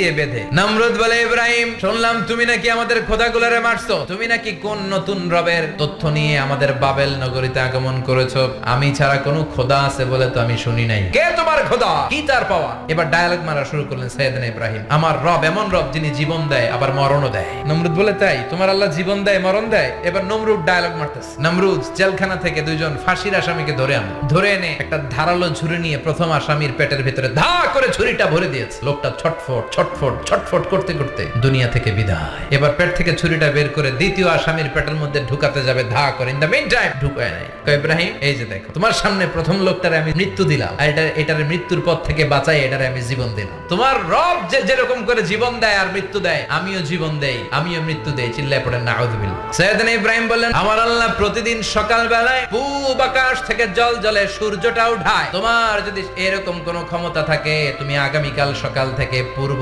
বেঁধে নমরুদ বলে, ইব্রাহিম শুনলাম তুমি নাকি আমাদের খোদাগুলারে মারছো, তুমি নাকি কোন নতুন রবের তথ্য নিয়ে আমাদের বাবেল নগরীতে আগমন করেছো। আমি ছাড়া কোনো খোদা আছে বলে তো আমি শুনি নাই। কে তোমার খোদা, কি তার পাওয়া? এবার ডায়ালগ মারা শুরু করলেন সাইয়েদনা ইব্রাহিম। আমার রব এমন রব যিনি জীবন দেয় আবার মরণও দেয়। নমরুদ বলে, তাই তোমার আল্লাহ জীবন দেয় মরণ দেয়? এবার নমরুদ ডায়ালগ মারতেছে। নমরুদ জেলখানা থেকে দুইজন ফাঁসির আসামিকে ধরে আনলো, ধরে এনে একটা ধারালো ছুরি নিয়ে প্রথম আসামির পেটের ভিতরে ধা করে ছুরিটা ভরে দিয়েছে। লোকটা ছটফট ছটফট ছটফট করতে করতে দুনিয়া থেকে বিদায়। এবার পেট থেকে ছুরিটা বের করে দ্বিতীয় আসামির পেটের মধ্যে ঢুকাতে যাবে, ধা করে। ইন দ্য মিন টাইম ঢুকায় নাই। ইব্রাহিম, এই যে দেখো, তোমার সামনে প্রথম লোকটারে আমি মৃত্যু দিলাম, আর এটার মৃত্যুর পথ থেকে বাঁচাই এটারে আমি জীবন দিলাম। তোমার রব যে যেরকম করে জীবন দেয় আর মৃত্যু দেয়, আমিও জীবন দেই, আমিও মৃত্যু দেই। চিল্লায় পড়েন নাউযুবিল্লাহ। সাইয়েদনা ইব্রাহিম বললেন, আমার আল্লাহ প্রতিদিন সকাল বেলায় পূব আকাশ থেকে জল জলে সূর্যটা উঠায়। তোমার যদি এরকম কোন ক্ষমতা থাকে, তুমি আগামীকাল সকাল থেকে পূর্ব